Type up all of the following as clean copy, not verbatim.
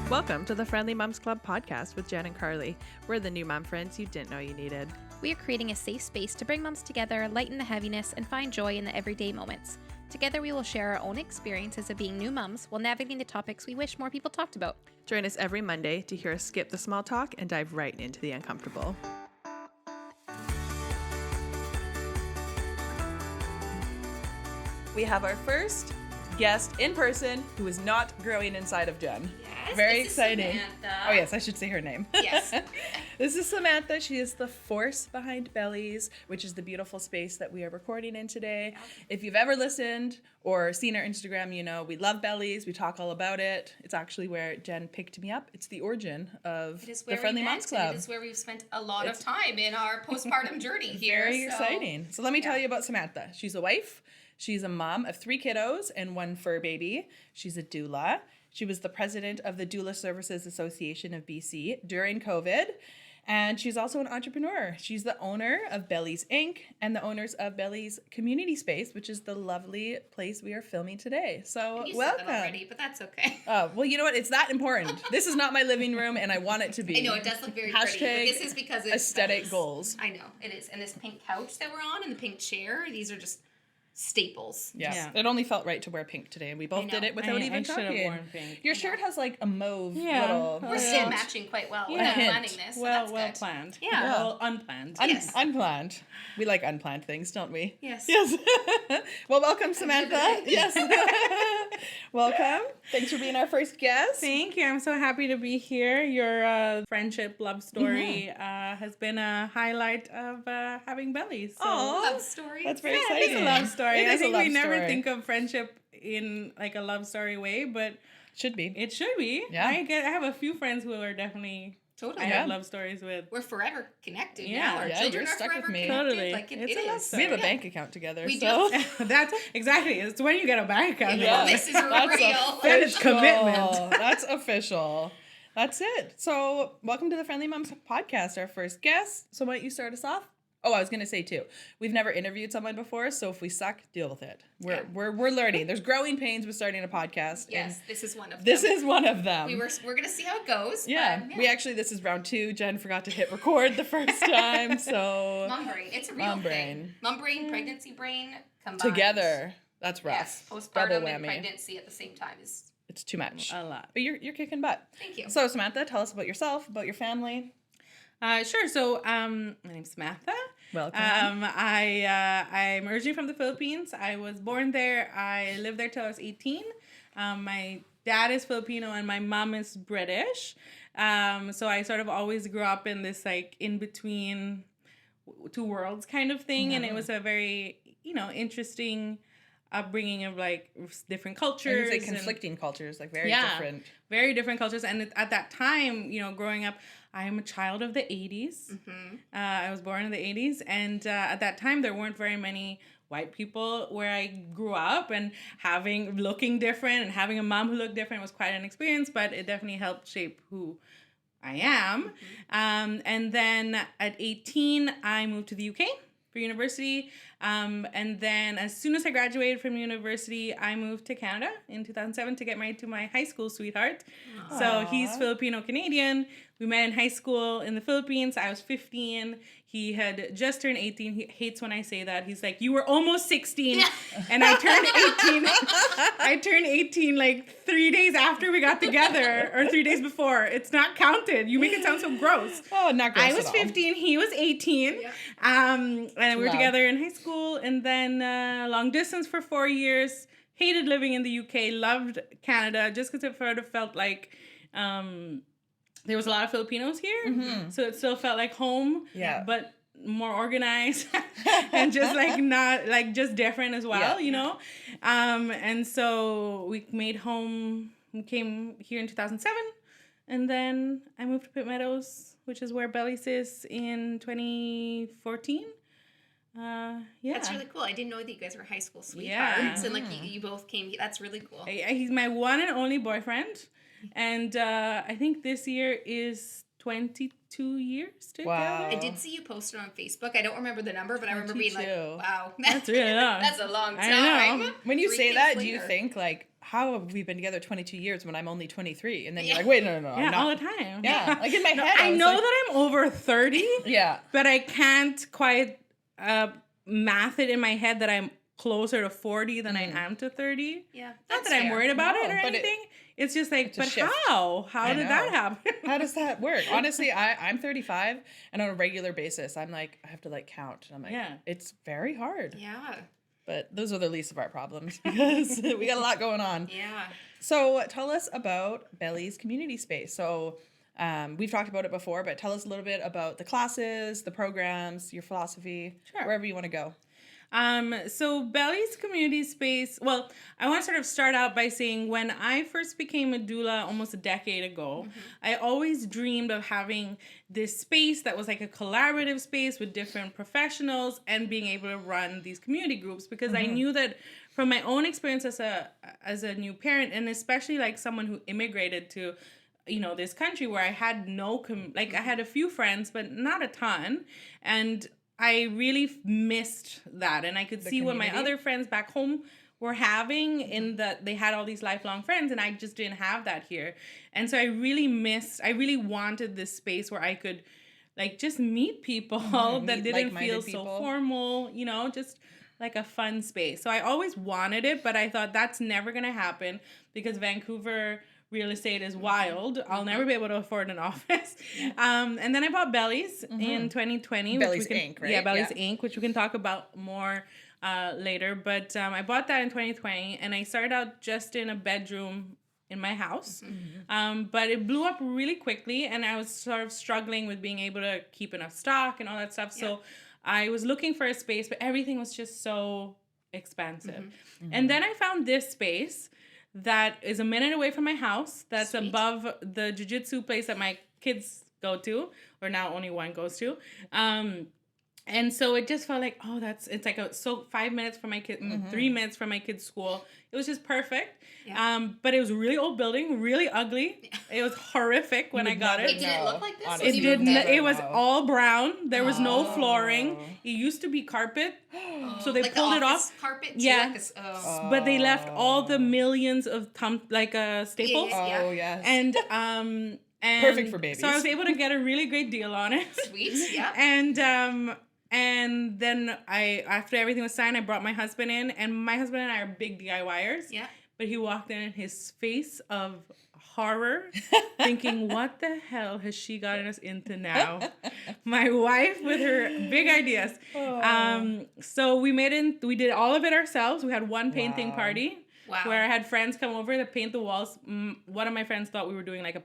Welcome to the Friendly Moms Club podcast with Jen and Karlee. We're the new mom friends you didn't know you needed. We are creating a safe space to bring moms together, lighten the heaviness, and find joy in the everyday moments. Together, we will share our own experiences of being new moms while navigating the topics we wish more people talked about. Join us every Monday to hear us skip the small talk and dive right into the uncomfortable. We have our first guest in person who is not growing inside of Jen. Yes, Very this is exciting. Samantha. Oh yes, I should say her name. Yes. This is Samantha. She is the force behind Bellies, which is the beautiful space that we are recording in today. If you've ever listened or seen our Instagram, you know we love Bellies. We talk all about it. It's actually where Jen picked me up. It's the origin of the Friendly Moms Club. It is where we've spent a lot of time in our postpartum journey here. Very exciting. So let me tell you about Samantha. She's a wife. She's a mom of 3 kiddos and 1 fur baby. She's a doula. She was the president of the Doula Services Association of BC during COVID. And she's also an entrepreneur. She's the owner of Bellies Inc. and the owners of Bellies Community Space, which is the lovely place we are filming today. So welcome. Said that already, but that's okay. Oh, well, you know what? It's that important. This is not my living room, and I want it to be. I know, it does look very Hashtag pretty, but this is because it's aesthetic goals. I know, it is. And this pink couch that we're on and the pink chair, these are just staples. Yeah. It only felt right to wear pink today, and we both did it without even talking. should have worn pink. Your shirt has like a mauve little. We're still matching quite well without planning this. So Well that's good. planned. Yeah. Well unplanned. Yes. Unplanned. We like unplanned things, don't we? Yes. Yes. Well, welcome, Samantha. Yes. Welcome. Thanks for being our first guest. Thank you. I'm so happy to be here. Your friendship love story has been a highlight of having Bellies. So. Love story. That's very Yeah, exciting. it's a love story. It I is a think love we never story. think of friendship in like a love story way, but Should be. it should be. Yeah. I have a few friends who are definitely Totally. I have love stories with. We're forever connected Yeah. now. Our Yeah, children you're are stuck with forever me. connected. Totally. Like it It's a love is. We have a Yeah. bank account together. We so. do. That's exactly. It's when you get a bank account. Yeah. This is real. That is commitment. That's official. That's it. So, welcome to the Friendly Moms podcast, our first guest. So, why don't you start us off? Oh, I was going to say too, we've never interviewed someone before, so if we suck, deal with it. We're learning. There's growing pains with starting a podcast. Yes, this is one of them. This is one of them. We're going to see how it goes. Yeah. But, This is round 2. Jen forgot to hit record the first time, so Mom brain. It's a real Mom thing. brain. Mom brain, pregnancy brain combined. together. That's rough. Yes, Double postpartum whammy. and pregnancy at the same time is. It's too much. A lot. But you're kicking butt. Thank you. So, Samantha, tell us about yourself, about your family. Sure. So, my name's Samantha. Welcome. I'm originally from the Philippines. I was born there. I lived there till I was 18. My dad is Filipino and my mom is British. So I sort of always grew up in this like in between 2 worlds kind of thing, and it was a very interesting upbringing of like different cultures. Like conflicting cultures, like very different. Very different cultures. And at that time, growing up, I am a child of the 80s. Mm-hmm. I was born in the 80s. And at that time, there weren't very many white people where I grew up, and looking different and having a mom who looked different was quite an experience, but it definitely helped shape who I am. Mm-hmm. And then at 18, I moved to the UK for university. And then as soon as I graduated from university, I moved to Canada in 2007 to get married to my high school sweetheart. Aww. So he's Filipino-Canadian. We met in high school in the Philippines. I was 15. He had just turned 18. He hates when I say that. He's like, you were almost 16. And I turned 18. I turned 18 like 3 days after we got together, or 3 days before. It's not counted. You make it sound so gross. Oh, not gross I was at all. 15. He was 18. Yeah. And we were Wow. together in high school, and then long distance for 4 years. Hated living in the UK. Loved Canada just because it sort of felt like there was a lot of Filipinos here, Mm-hmm. so it still felt like home. Yeah. But more organized and just like not like just different as well, And so we made home. We came here in 2007, and then I moved to Pitt Meadows, which is where Bellies is, in 2014. That's really cool. I didn't know that you guys were high school sweethearts, Yeah. and like you both came. That's really cool. He's my one and only boyfriend, and I think this year is 22 years together. Wow. I did see you posted on Facebook. I don't remember the number, but I remember being like, 22. wow. That's really long. That's a long I time. know. When you 3 say kids that, do you later. think like, how have we been together 22 years when I'm only 23? And then you're like, wait, no, Yeah, I'm all not. the time. Yeah, like in my head, I was know like, that I'm over 30, yeah, but I can't quite math it in my head that I'm closer to 40 than I am to 30. Yeah. Not That's that I'm fair. worried about it No, or but anything. It's just like, a but shift. how? How I did know. that happen? How does that work? Honestly, I'm 35, and on a regular basis, I'm like, I have to like count. And I'm like, Yeah. it's very hard. Yeah. But those are the least of our problems because we got a lot going on. Yeah. So tell us about Bellies Community Space. So we've talked about it before, but tell us a little bit about the classes, the programs, your philosophy, Sure. wherever you want to go. So Bellies Community Space, well, I want to sort of start out by saying when I first became a doula almost a decade ago, I always dreamed of having this space that was like a collaborative space with different professionals and being able to run these community groups because I knew that from my own experience as a new parent, and especially like someone who immigrated to this country where I had I had a few friends, but not a ton. And I really missed that. And I could see what my community? other friends back home were having in that they had all these lifelong friends and I just didn't have that here. And so I really wanted this space where I could like just meet people that Meet didn't like-minded feel people. so formal, just like a fun space. So I always wanted it, but I thought that's never going to happen because Vancouver real estate is wild. I'll never be able to afford an office. And then I bought Bellies in 2020. Bellies Inc., right? Yeah, Bellies Yeah. Inc., which we can talk about more later. But I bought that in 2020, and I started out just in a bedroom in my house. But it blew up really quickly, and I was sort of struggling with being able to keep enough stock and all that stuff. So I was looking for a space, but everything was just so expensive. And then I found this space that is a minute away from my house. That's Sweet. above the jiu-jitsu place that my kids go to, or now only one goes to. And so it just felt like, it's like 5 minutes from my kid, 3 minutes from my kid's school. It was just perfect. Yeah. But it was a really old building, really ugly. It was horrific when I got Wait, it. did it look like this? Honestly. It when you did. moved in? It was all brown. There was no Oh. flooring. It used to be carpet, so they like pulled the it office off. carpet too, Yeah. like this, But they left all the millions of staples. Yeah. Oh, yes. And Perfect for babies. So I was able to get a really great deal on it. Sweet, yeah. And then after everything was signed, I brought my husband in, and my husband and I are big DIYers. Yeah. But he walked in and his face of horror, thinking, what the hell has she gotten us into now? My wife with her big ideas. So we did all of it ourselves. We had one painting Wow. party. Wow. Where I had friends come over to paint the walls. One of my friends thought we were doing like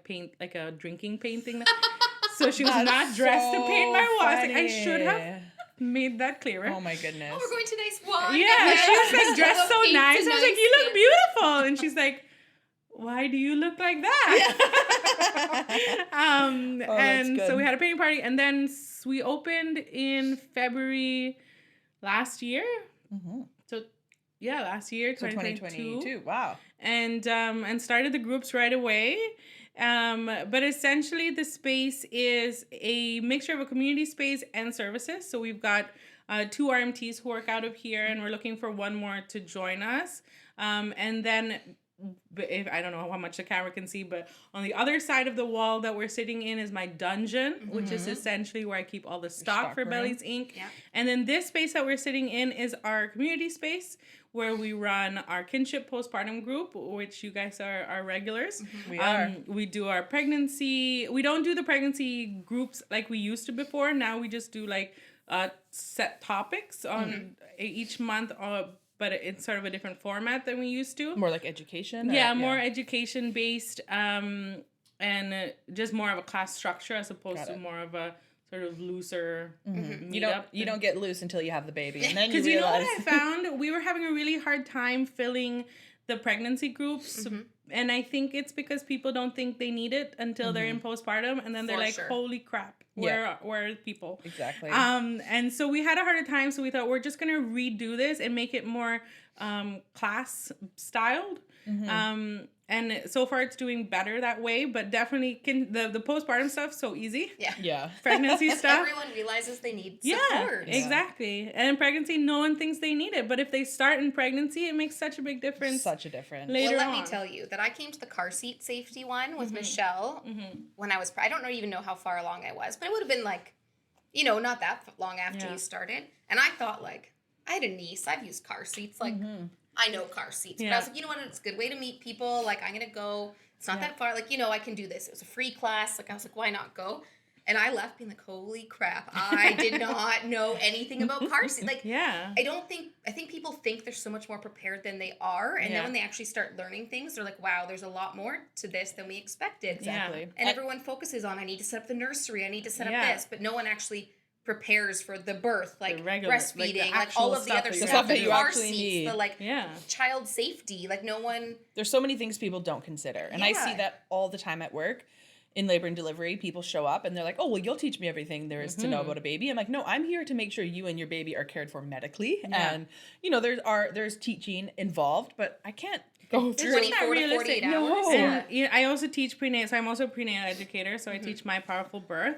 a drinking painting. So she was That's not dressed to paint my walls. Like, I funny. should have made that clearer. Oh my goodness. Oh, we're going to nice wine. Yeah, she was like dressed so Paint nice. to I was like, nice you look skin. beautiful. And she's like, why do you look like that? And good. so we had a painting party, and then we opened in February last year. So yeah, last year, So 2022. Wow. and started the groups right away. But essentially the space is a mixture of a community space and services. So we've got 2 RMTs who work out of here, and we're looking for one more to join us. And then I don't know how much the camera can see, but on the other side of the wall that we're sitting in is my dungeon, which is essentially where I keep all the stock for room. Bellies Inc. Yeah. And then this space that we're sitting in is our community space where we run our kinship postpartum group, which you guys are regulars. We are. We do our pregnancy. We don't do the pregnancy groups like we used to before. Now we just do like set topics on each month, but it's sort of a different format than we used to. More like education? or- Yeah, more education based, and just more of a class structure as opposed Got to it. more of a sort of looser You don't get loose until you have the baby, and then you because you know realize. what I found? We were having a really hard time filling the pregnancy groups. And I think it's because people don't think they need it until they're in postpartum, and then they're For like, sure. holy crap, Yeah. where are people? Exactly. And so we had a harder time, so we thought we're just gonna redo this and make it more class styled. Mm-hmm. And so far it's doing better that way, but definitely the postpartum stuff so easy. Yeah. Yeah. Pregnancy stuff. Everyone realizes they need Yeah, support. exactly. And in pregnancy, no one thinks they need it. But if they start in pregnancy, it makes such a big difference. Such a difference. Later Well, let me on. tell you that I came to the car seat safety one with Michelle when I was, I don't even know how far along I was, but it would have been like, not that long after Yeah. you started. And I thought like, I had a niece, I've used car seats, like, I know car seats. But I Yeah. was like, you know what, it's a good way to meet people. Like, I'm going to go, it's not that far. Like, I can do this. It was a free class. Like, I was like, why not go? And I left being like, holy crap, I did not know anything about car seats. Like, Yeah. I think people think they're so much more prepared than they are. And then when they actually start learning things, they're like, wow, there's a lot more to this than we expected. Exactly. And everyone focuses on, I need to set up the nursery, I need to set up Yeah. this. But no one actually prepares for the birth, like regular, like the breastfeeding, like actual all of the stuff other that you stuff, have to the do. car actually seats, need. the like Yeah. child safety. Like no one. There's so many things people don't consider. And I see Yeah. that all the time at work. In labor and delivery, people show up and they're like, oh, well, you'll teach me everything there is to know about a baby. I'm like, no, I'm here to make sure you and your baby are cared for medically. Yeah. And, there's teaching involved, but I can't go It's through just 24 not to realistic. 48 hours. No. Yeah. And I also teach prenatal, so I'm also a prenatal educator, so I teach My Powerful Birth.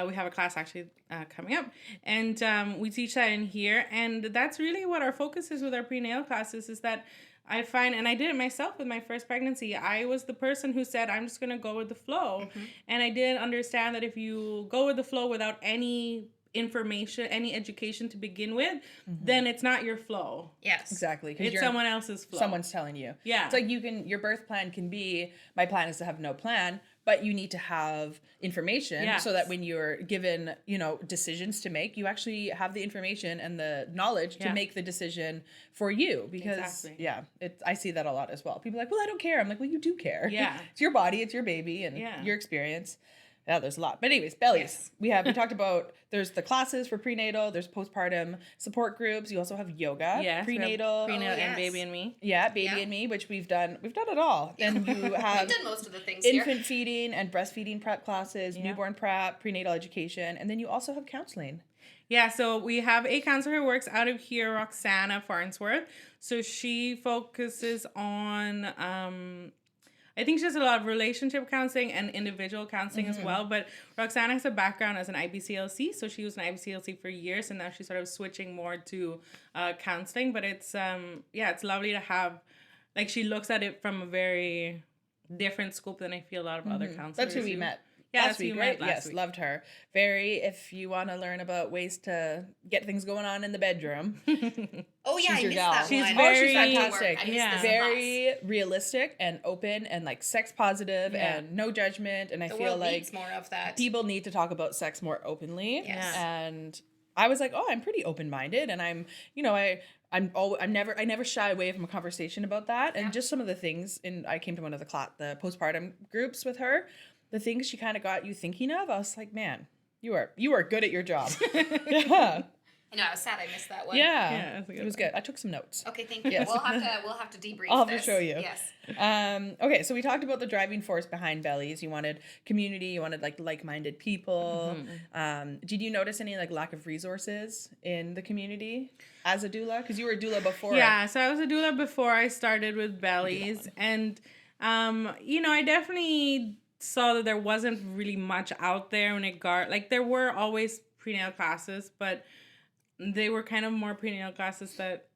We have a class actually coming up, and we teach that in here, and that's really what our focus is with our prenatal classes, is that I find, and I did it myself with my first pregnancy, I was the person who said, I'm just going to go with the flow, and I didn't understand that if you go with the flow without any information, any education to begin with, then it's not your flow. Yes. Exactly. 'Cause It's someone else's flow. Someone's telling you. Yeah. It's like your birth plan can be, my plan is to have no plan, but you need to have information Yes. so that when you're given, decisions to make, you actually have the information and the knowledge to Yeah. make the decision for you. Because Exactly. I see that a lot as well. People are like, well, I don't care. I'm like, well, you do care. Yeah. It's your body, it's your baby, and Yeah. your experience. Yeah, there's a lot. But anyways, Bellies. Yes. We talked about, there's the classes for prenatal, there's postpartum support groups. You also have yoga, Yes, we have prenatal. prenatal Oh, and yes. Baby and Me. Yeah, baby Yeah. and me, which we've done it all. Then you We've have done most of the things here. infant feeding and breastfeeding prep classes, Yeah. newborn prep, prenatal education, and then you also have counseling. Yeah, so we have a counselor who works out of here, Roxana Farnsworth. So she focuses on, I think she does a lot of relationship counseling and individual counseling as well. But Roxana has a background as an IBCLC, so she was an IBCLC for years, and now she's sort of switching more to counseling. But it's it's lovely to have, like, she looks at it from a very different scope than I feel a lot of other counselors. That's who we do. met. Yeah, last that's who week, you right? met last Yes, week. loved her. Very, if you want to learn about ways to get things going on in the bedroom. Oh yeah, She's I your missed gal. that She's one. very- she's I had to work. fantastic. I missed Yeah. this Very realistic and open and like sex positive Yeah. and no judgment. And I The feel world like needs more of that. people need to talk about sex more openly. Yes. And I was like, oh, I'm pretty open-minded, and I'm, I never shy away from a conversation about that. And just some of the things, and I came to one of the postpartum groups with her, the things she kind of got you thinking of. I was like, man, you are good at your job. Yeah. I know, I was sad I missed that one. Yeah. Yeah, that's a good It was good. I took some notes. Okay, thank you. Yes. We'll have to debrief I'll have to this. show you. Yes. Okay, so we talked about the driving force behind Bellies. You wanted community, you wanted like-minded people. Did you notice any like lack of resources in the community as a doula? Because you were a doula before. Yeah, so I was a doula before I started with Bellies, and I definitely saw that there wasn't really much out there when it got, like, there were always prenatal classes, but they were kind of more prenatal classes that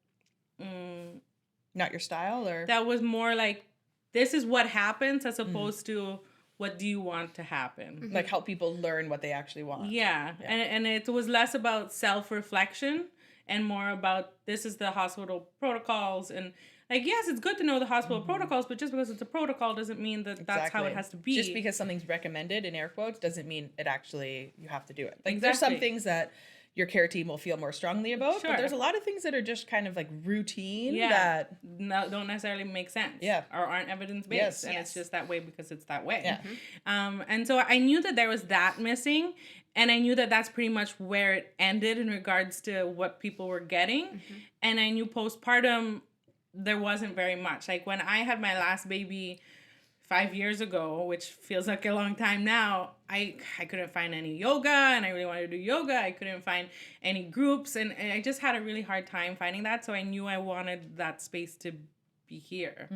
Not your style, or that was more like, this is what happens, as opposed to what do you want to happen. like help people learn what they actually want. Yeah. And it was less about self-reflection and more about, this is the hospital protocols, and like, yes, it's good to know the hospital protocols, but just because it's a protocol doesn't mean that that's how it Exactly. has to be. Just because something's recommended in air quotes doesn't mean it actually you have to do it. Like there's some Exactly. things that your care team will feel more strongly about, Sure. but there's a lot of things that are just kind of like routine Yeah. that don't necessarily make sense. Yeah. Or aren't evidence based. Yes. And Yes. it's just that way because it's that way. Yeah. And so I knew that there was that missing. And I knew that that's pretty much where it ended in regards to what people were getting. And I knew postpartum, there wasn't very much. Like when I had my last baby 5 years ago, which feels like a long time now, I couldn't find any yoga, and I really wanted to do yoga. I couldn't find any groups, and I just had a really hard time finding that. So I knew I wanted that space to be here.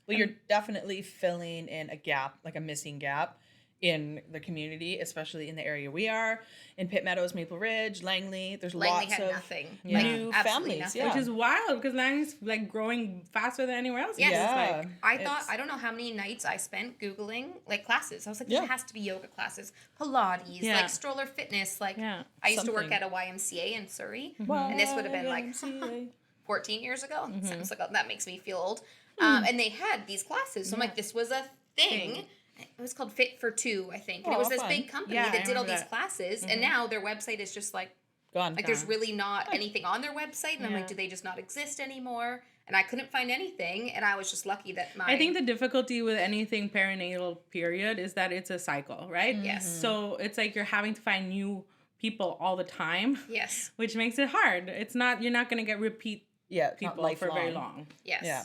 Well, you're definitely filling in a gap, like a missing gap in the community, especially in the area we are. In Pitt Meadows, Maple Ridge, Langley, there's Langley lots had of nothing. new Like, absolutely families. nothing. Yeah. Which is wild because Langley's like growing faster than anywhere else. Yes. Yeah. I thought, I don't know how many nights I spent Googling like classes. I was like, Yeah. there has to be yoga classes, Pilates, Yeah. like stroller fitness. Like, Yeah. I used to work Something. at a YMCA in Surrey, and this would have been like YMCA. 14 years ago. Sounds like, that makes me feel old. And they had these classes. So I'm like, this was a thing. It was called Fit for Two, I think. And it Oh, was this fun. big company Yeah, I that did all remember these that. classes. And now their website is just like Gone. there's really not anything on their website. And I'm like, Yeah. do they just not exist anymore? And I couldn't find anything. And I was just lucky that my... I think the difficulty with anything perinatal period is that it's a cycle, right? Yes. So it's like you're having to find new people all the time, Yes. which makes it hard. It's not, you're not going to get repeat Yeah, it's not people for very lifelong. long. Yes. Yeah.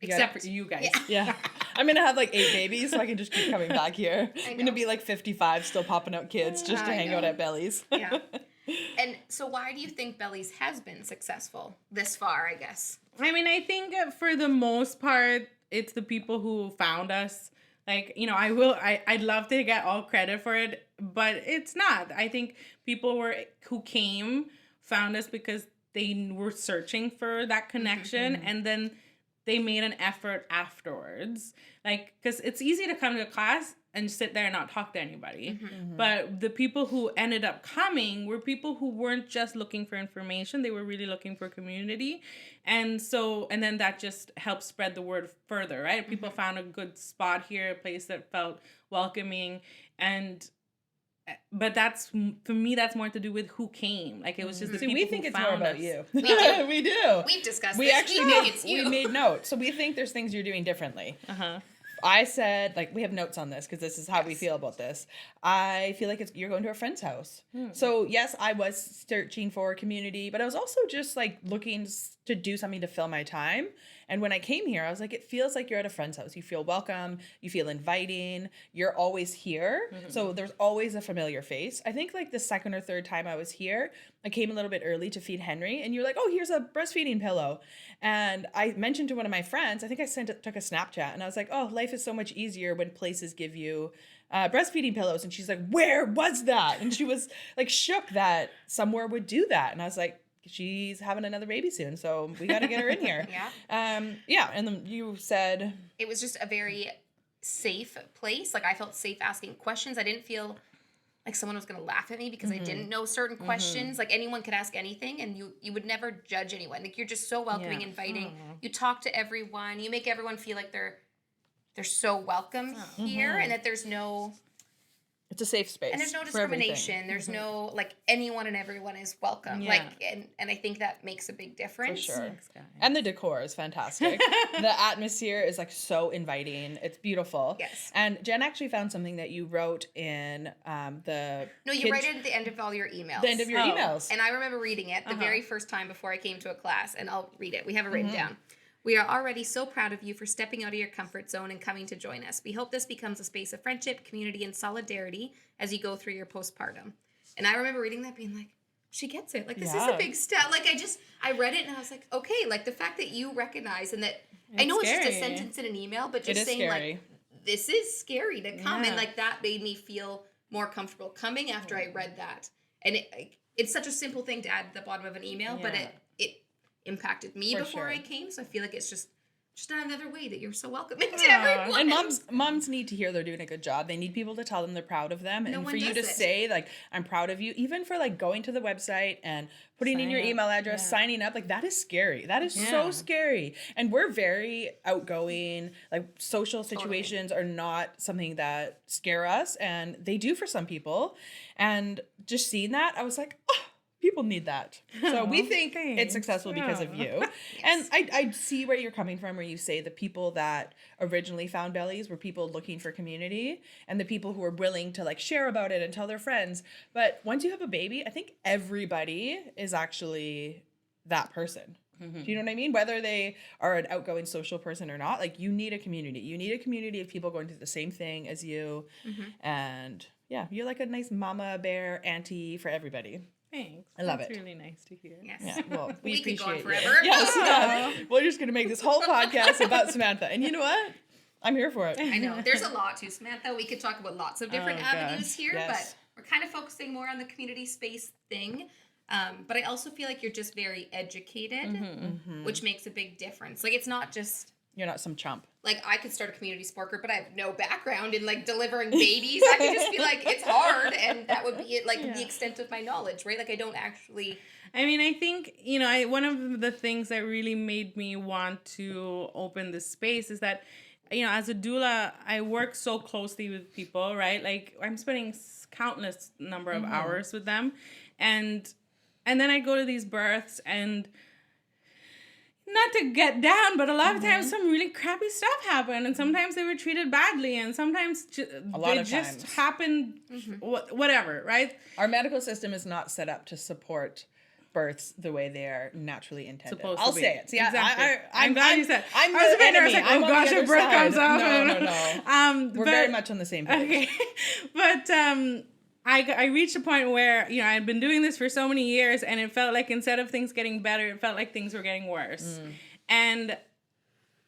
Except for you guys. Yeah. I'm going to have like 8 babies so I can just keep coming back here. I'm going to know. be like 55 still popping out kids just to I hang out know. at Bellies. Yeah. And so why do you think Bellies has been successful this far, I guess? I mean, I think for the most part, it's the people who found us. Like, you know, I'd love to get all credit for it, but it's not. I think people who came found us because they were searching for that connection, and then they made an effort afterwards. Like, because it's easy to come to a class and sit there and not talk to anybody. But the people who ended up coming were people who weren't just looking for information, they were really looking for community. And then that just helped spread the word further, right? People found a good spot here, a place that felt welcoming. But that's, for me, that's more to do with who came. Like, it was just the See, people we think who it's more found about us. you. We do. We do. We've discussed We this. actually we think made, it's you. we made notes. So we think there's things you're doing differently. I said, like, we have notes on this because this is how we feel about this. I feel like you're going to a friend's house. So, yes, I was searching for a community, but I was also just, like, looking to do something to fill my time. And when I came here, I was like, it feels like you're at a friend's house. You feel welcome. You feel inviting. You're always here. So there's always a familiar face. I think, like, the second or third time I was here, I came a little bit early to feed Henry. And you're like, oh, here's a breastfeeding pillow. And I mentioned to one of my friends, I think I took a Snapchat. And I was like, oh, life is so much easier when places give you breastfeeding pillows. And she's like, where was that? And she was, like, shook that somewhere would do that. And I was like, she's having another baby soon, so we got to get her in here. Yeah. And then you said It was just a very safe place. Like, I felt safe asking questions. I didn't feel like someone was going to laugh at me because I didn't know certain questions. Like, anyone could ask anything, and you would never judge anyone. Like, you're just so welcoming, inviting. You talk to everyone. You make everyone feel like they're so welcome here, and that there's no... it's a safe space. And there's no for everything. discrimination. There's no, like, anyone and everyone is welcome. Yeah. Like, and I think that makes a big difference. For sure. Thanks, guys. And the decor is fantastic. The atmosphere is, like, so inviting. It's beautiful. Yes. And Jen actually found something that you wrote in the No, you kid- write it at the end of all your emails. the end of your Oh. emails. And I remember reading it the very first time before I came to a class, and I'll read it. We have it written down. We are already so proud of you for stepping out of your comfort zone and coming to join us. We hope this becomes a space of friendship, community, and solidarity as you go through your postpartum. And I remember reading that being like, she gets it. Like, this is a Yeah. big step. Like, I read it and I was like, okay, like, the fact that you recognize and that, I know it's just a scary. sentence in an email, but It just is saying, scary. like, this is scary to come. And, Yeah. like, that made me feel more comfortable coming after I read that. And it's such a simple thing to add at the bottom of an email, but Yeah. it impacted me For before sure. I came. So I feel like it's just another way that you're so welcoming to everyone. And moms need to hear they're doing a good job. They need people to tell them they're proud of them. No And one for you to does it. say, like, I'm proud of you, even for, like, going to the website and putting in Sign your up. email address, Yeah. signing up, like, that is scary. That is so Yeah. scary. And we're very outgoing. Like, social situations are not something that scare us, and they do for some people. And just seeing that, I was like, oh, people need that. So we Aw, think thanks. it's successful because of Yeah. you. And I see where you're coming from, where you say the people that originally found Bellies were people looking for community and the people who were willing to, like, share about it and tell their friends. But once you have a baby, I think everybody is actually that person. Do you know what I mean? Whether they are an outgoing social person or not, like you need a community. You need a community of people going through the same thing as you. And yeah, you're like a nice mama bear auntie for everybody. Thanks. I love That's it. really nice to hear. Yes. Yeah, well, we could go on appreciate forever. it. Yes, yeah. We're just gonna make this whole podcast about Samantha, and you know what? I'm here for it. I know. There's a lot to Samantha. We could talk about lots of different avenues gosh. here, Yes. but we're kind of focusing more on the community space thing. But I also feel like you're just very educated, which makes a big difference. Like, it's not just... You're not some chump. Like, I could start a community sport group, but I have no background in, like, delivering babies. I could just be like, it's hard, and that would be it, like, the extent of my knowledge, right? Like, I don't actually... I mean, I think, one of the things that really made me want to open this space is that, as a doula, I work so closely with people, right? Like, I'm spending countless number of hours with them. And then I go to these births, and not to get down, but a lot of times some really crappy stuff happened, and sometimes they were treated badly, and sometimes it just happened, whatever, right? Our medical system is not set up to support births the way they are naturally intended. I'll say it. See, exactly. I'm glad you said. I'm I was a bit enemy. nervous, like, I'm oh on the gosh, other a birth side. comes off. No. We're very much on the same page. Okay, but I reached a point where I had been doing this for so many years, and it felt like instead of things getting better, it felt like things were getting worse, and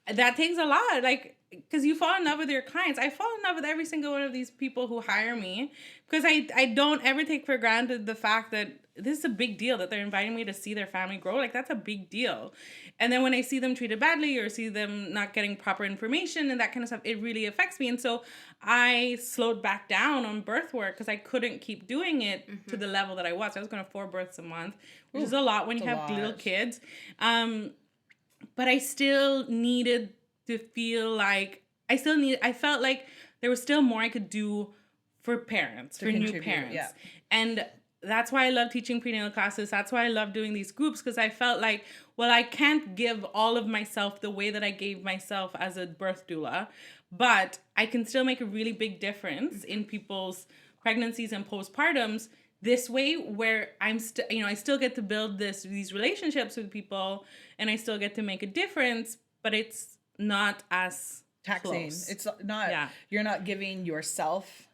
that takes a lot, like. Because you fall in love with your clients. I fall in love with every single one of these people who hire me, because I don't ever take for granted the fact that this is a big deal, that they're inviting me to see their family grow. Like, that's a big deal. And then when I see them treated badly or see them not getting proper information and that kind of stuff, it really affects me. And so I slowed back down on birth work because I couldn't keep doing it to the level that I was. I was going to 4 births a month, which is a lot when you have little kids. But I still needed to feel like I felt like there was still more I could do for parents, for new parents. Yeah. And that's why I love teaching prenatal classes. That's why I love doing these groups, because I felt like, well, I can't give all of myself the way that I gave myself as a birth doula, but I can still make a really big difference in people's pregnancies and postpartums this way, where I'm I still get to build these relationships with people, and I still get to make a difference, but it's not as taxing. close. It's not. Yeah. You're not giving yourself.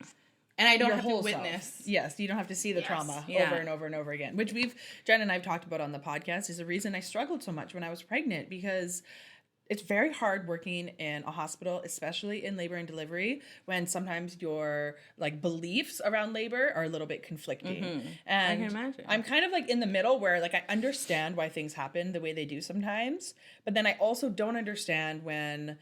And I don't your have whole to witness. Self. Yes, you don't have to see the trauma over and over and over again, which Jen and I have talked about on the podcast, is the reason I struggled so much when I was pregnant, because it's very hard working in a hospital, especially in labor and delivery, when sometimes your like beliefs around labor are a little bit conflicting. And I can imagine. I'm kind of like in the middle where like I understand why things happen the way they do sometimes, but then I also don't understand when,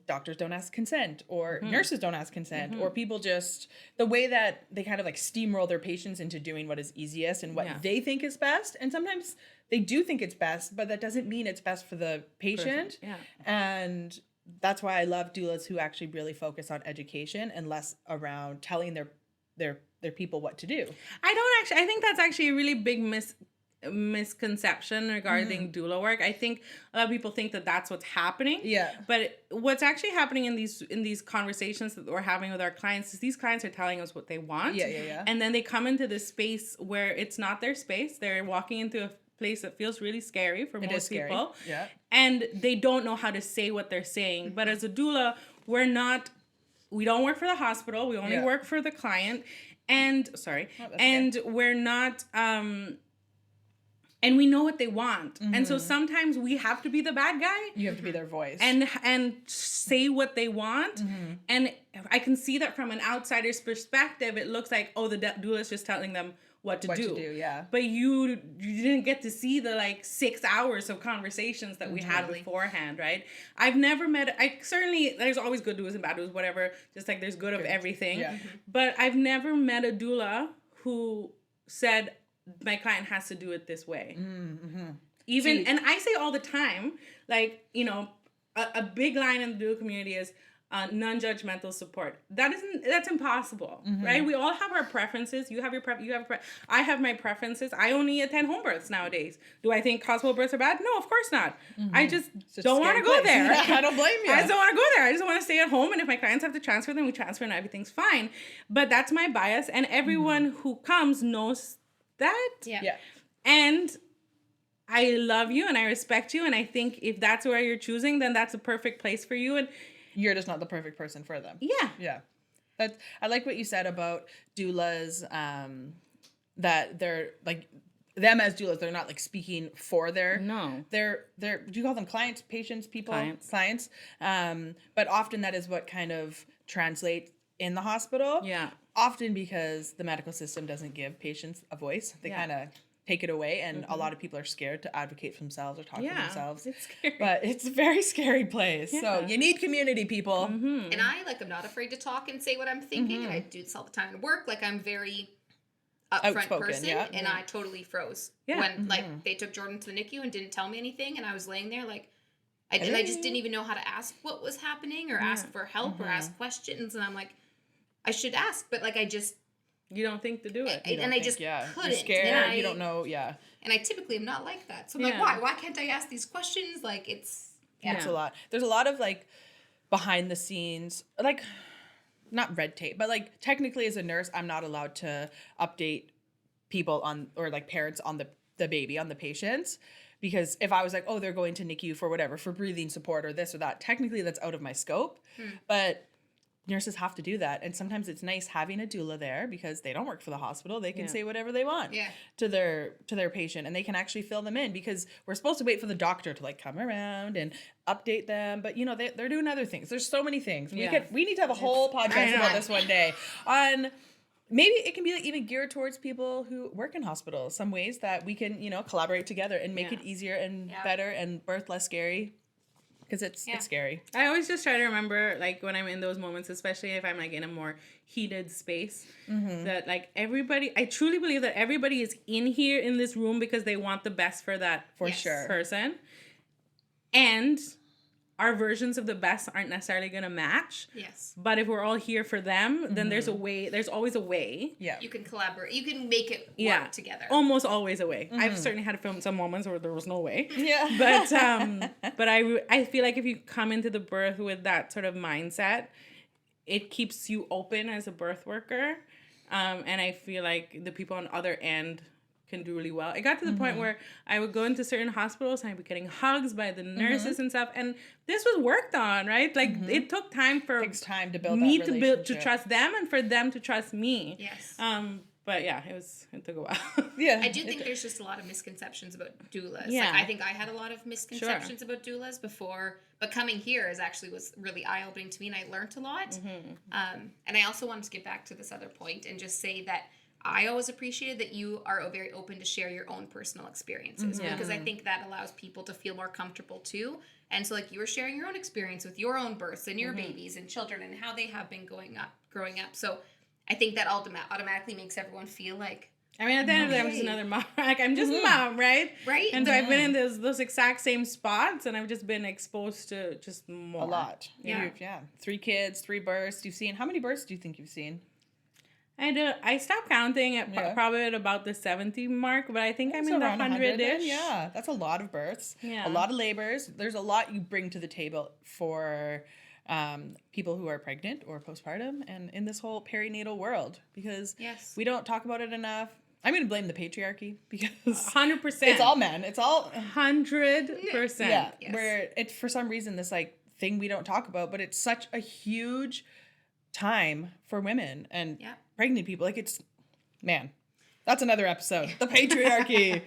doctors don't ask consent, or nurses don't ask consent, or people just, the way that they kind of like steamroll their patients into doing what is easiest and what they think is best. And sometimes they do think it's best, but that doesn't mean it's best for the patient. Yeah. And that's why I love doulas who actually really focus on education and less around telling their people what to do. I think that's actually a really big misconception regarding doula work. I think a lot of people think that that's what's happening. Yeah. But what's actually happening in these conversations that we're having with our clients is these clients are telling us what they want. Yeah. And then they come into this space where it's not their space. They're walking into a place that feels really scary for most people. Yeah. And they don't know how to say what they're saying. But as a doula, we don't work for the hospital. We only work for the client. And we're not and we know what they want. And so sometimes we have to be the bad guy. You have to be their voice. And say what they want. And I can see that from an outsider's perspective. It looks like, the doula's just telling them what to do. Yeah. But you didn't get to see the 6 hours of conversations that we had beforehand, right? I've never met, there's always good doulas and bad doulas, whatever, just like there's good of everything. Yeah. But I've never met a doula who said, my client has to do it this way. And I say all the time, a big line in the doula community is, non-judgmental support. That's impossible, right? We all have our preferences. You have your I have my preferences. I only attend home births nowadays. Do I think hospital births are bad? No, of course not. I just don't want to go there. I don't blame you. I just don't want to go there. I just want to stay at home. And if my clients have to transfer, then we transfer and everything's fine. But that's my bias. And everyone who comes knows that. Yeah. And I love you and I respect you, and I think if that's where you're choosing, then that's a perfect place for you. And You're just not the perfect person for them. yeah, Yeah. I like what you said about doulas, that they're like them as doulas, they're not like speaking for No. their do you call them clients, patients, people? Clients. But often that is what kind of translates in the hospital. Yeah. Often because the medical system doesn't give patients a voice. They kind of take it away, and a lot of people are scared to advocate for themselves or talk for themselves. It's scary. But it's a very scary place. So Yeah. you need community, people. And I'm not afraid to talk and say what I'm thinking. And I do this all the time at work. Like, I'm very upfront Outspoken, person. yeah. And I totally froze Yeah. when, like, they took Jordan to the NICU and didn't tell me anything. And I was laying there, like, I just didn't even know how to ask what was happening or ask for help or ask questions. And I'm like, I should ask, but, like, I just... You don't think to do it. And I just couldn't. You're scared. And You don't know. Yeah. And I typically am not like that. So I'm Yeah. like, why? Why can't I ask these questions? Like, it's... Yeah. It's a lot. There's a lot of like behind the scenes, like not red tape, but like technically as a nurse, I'm not allowed to update people on, or like parents on the baby, on the patients. Because if I was like, oh, they're going to NICU for whatever, for breathing support or this or that, technically that's out of my scope. But nurses have to do that. And sometimes it's nice having a doula there because they don't work for the hospital. They can say whatever they want to their patient, and they can actually fill them in, because we're supposed to wait for the doctor to like come around and update them. But you know, they're doing other things. There's so many things. We need to have a whole podcast about this one day on... Maybe it can be like even geared towards people who work in hospitals. Some ways that we can, collaborate together and make it easier and better and birth less scary. Because it's scary. I always just try to remember, like, when I'm in those moments, especially if I'm, like, in a more heated space, that, like, I truly believe that everybody is in here in this room because they want the best for that person. And our versions of the best aren't necessarily going to match. Yes. But if we're all here for them, then there's always a way. Yeah. You can collaborate. You can make it work together. Almost always a way. I've certainly had to film some moments where there was no way. Yeah. But I feel like if you come into the birth with that sort of mindset, it keeps you open as a birth worker. And I feel like the people on the other end can do really well. It got to the point where I would go into certain hospitals and I'd be getting hugs by the nurses and stuff. And this was worked on, right? Like it took time for Takes time to build me that to trust them and for them to trust me. Yes. But yeah, it took a while. Yeah. I do think there's just a lot of misconceptions about doulas. Yeah. Like, I think I had a lot of misconceptions about doulas before, but coming here was really eye-opening to me, and I learned a lot. And I also wanted to get back to this other point and just say that I always appreciated that you are very open to share your own personal experiences, because I think that allows people to feel more comfortable too. And so, like, you were sharing your own experience with your own births and your babies and children and how they have been growing up. So I think that automatically makes everyone feel like, I mean, at the end of the day, I'm just another mom. Like, I'm just mom, right? Right. And so I've been in those exact same spots, and I've just been exposed to just more. A lot. Yeah. 3 kids, 3 births. How many births do you think you've seen? I stopped counting at probably at about the 70 mark, but I think I'm in the 100-ish. Yeah, that's a lot of births. Yeah. A lot of labors. There's a lot you bring to the table for people who are pregnant or postpartum and in this whole perinatal world, because we don't talk about it enough. I'm going to blame the patriarchy, because 100%. it's all men. It's all 100%. Yeah, Yes. where it's for some reason this like thing we don't talk about, but it's such a huge time for women and pregnant people. Like, that's another episode. The patriarchy.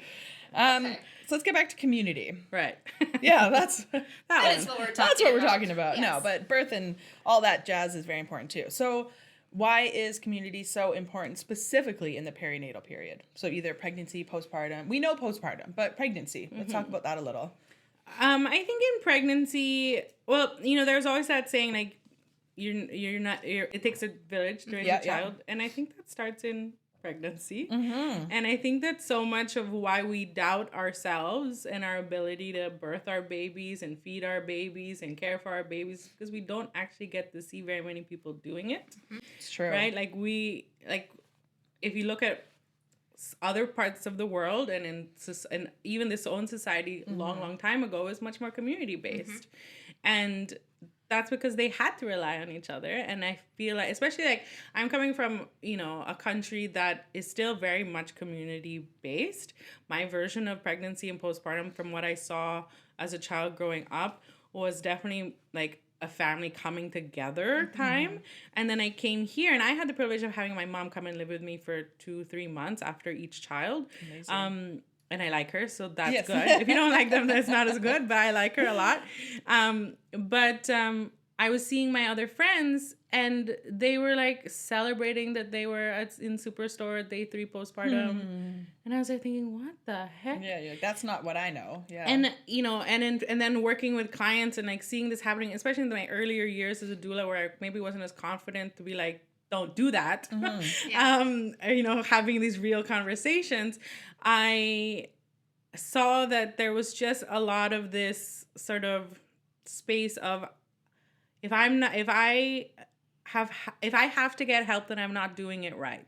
So let's get back to community. Right. Yeah, that's that is what we're talking that's what we're about. talking about. Yes. No, but birth and all that jazz is very important too. So why is community so important specifically in the perinatal period? So either pregnancy, postpartum. We know postpartum, but pregnancy. Let's talk about that a little. I think in pregnancy, well, there's always that saying, like, it takes a village to raise a child. And I think that starts in pregnancy. And I think that so much of why we doubt ourselves and our ability to birth our babies and feed our babies and care for our babies, because we don't actually get to see very many people doing it. It's true. Right? Like, if you look at other parts of the world and even this own society long time ago is much more community based. And that's because they had to rely on each other. And I feel like, especially like I'm coming from, you know, a country that is still very much community based. My version of pregnancy and postpartum, from what I saw as a child growing up, was definitely like a family coming together time. And then I came here and I had the privilege of having my mom come and live with me for 2-3 months after each child. Amazing. And I like her, so that's Yes. good. If you don't like them, that's not as good, but I like her a lot. But I was seeing my other friends, and they were like celebrating that they were in Superstore day 3 postpartum, and I was like thinking, what the heck? Yeah, that's not what I know. Yeah. And you know, and then working with clients and like seeing this happening, especially in my earlier years as a doula, where I maybe wasn't as confident to be like, don't do that. You know, having these real conversations, I saw that there was just a lot of this sort of space of, if I have to get help, then I'm not doing it right.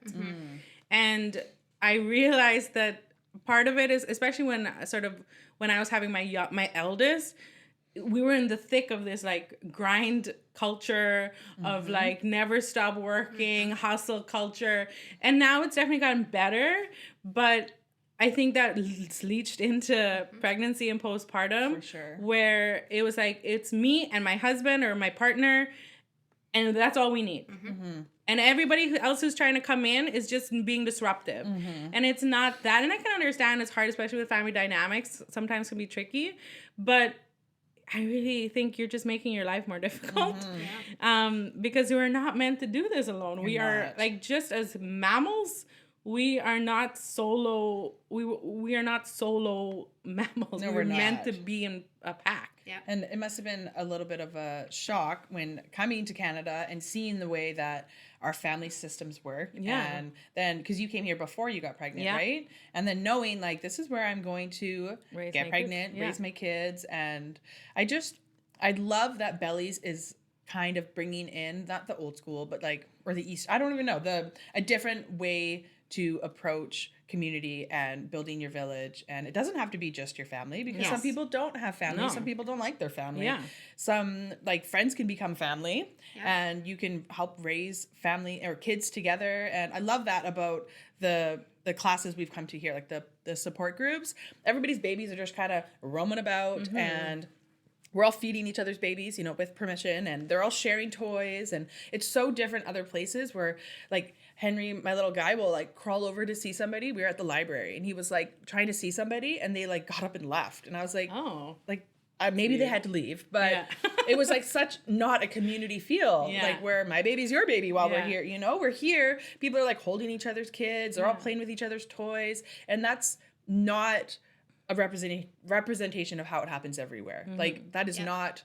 And I realized that part of it is, especially when I was having my eldest, we were in the thick of this like grind culture of like never stop working, hustle culture. And now it's definitely gotten better, but I think that it's leached into pregnancy and postpartum. For sure. Where it was like, it's me and my husband or my partner, and that's all we need. And everybody else who's trying to come in is just being disruptive. And it's not that. And I can understand it's hard, especially with family dynamics. Sometimes can be tricky. But I really think you're just making your life more difficult. Because we're not meant to do this alone. We are like, just as mammals, we are not solo. We are not solo mammals. No, we're meant not. to be in a pack. Yeah. And it must have been a little bit of a shock when coming to Canada and seeing the way that our family systems work. Yeah. And then, because you came here before you got pregnant, Yeah. right? And then knowing like, this is where I'm going to Raise get my pregnant, kids. Yeah. raise my kids. And I love that Bellies is kind of bringing in, not the old school, but like, or the East, I don't even know, a different way to approach community and building your village. And it doesn't have to be just your family, because Yes. some people don't have family. No. Some people don't like their family. Yeah. Some like friends can become family, Yeah. and you can help raise family or kids together. And I love that about the classes we've come to here, like the support groups. Everybody's babies are just kind of roaming about, and we're all feeding each other's babies, you know, with permission, and they're all sharing toys. And it's so different other places where like Henry, my little guy, will like crawl over to see somebody. We were at the library and he was like trying to see somebody, and they like got up and left. And I was like, Oh. like maybe they had to leave, but Yeah. it was like such not a community feel, Yeah. like where my baby's your baby while we're Yeah. here. You know, we're here. People are like holding each other's kids. They're all Yeah. playing with each other's toys. And that's not a representation of how it happens everywhere. Like that is Yeah. not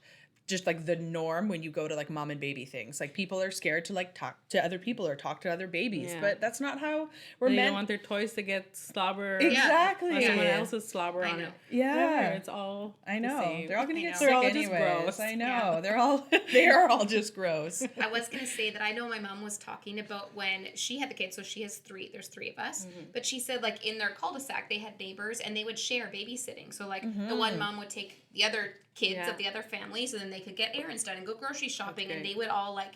just like the norm when you go to like mom and baby things. Like people are scared to like talk to other people or talk to other babies, Yeah. but that's not how we're They meant. don't want their toys to get slobber. Exactly. Or someone else's slobber I on know. it. Yeah. Whatever, it's all I the know. same. They're all gonna I get know. sick They're all just anyways. gross. I know. Yeah. They are all just gross. I was going to say that I know my mom was talking about when she had the kids, so she has 3, there's 3 of us, but she said like in their cul-de-sac they had neighbors and they would share babysitting. So like the one mom would take the other kids Yeah. of the other families, and then they could get errands done and go grocery shopping, and great. they would all like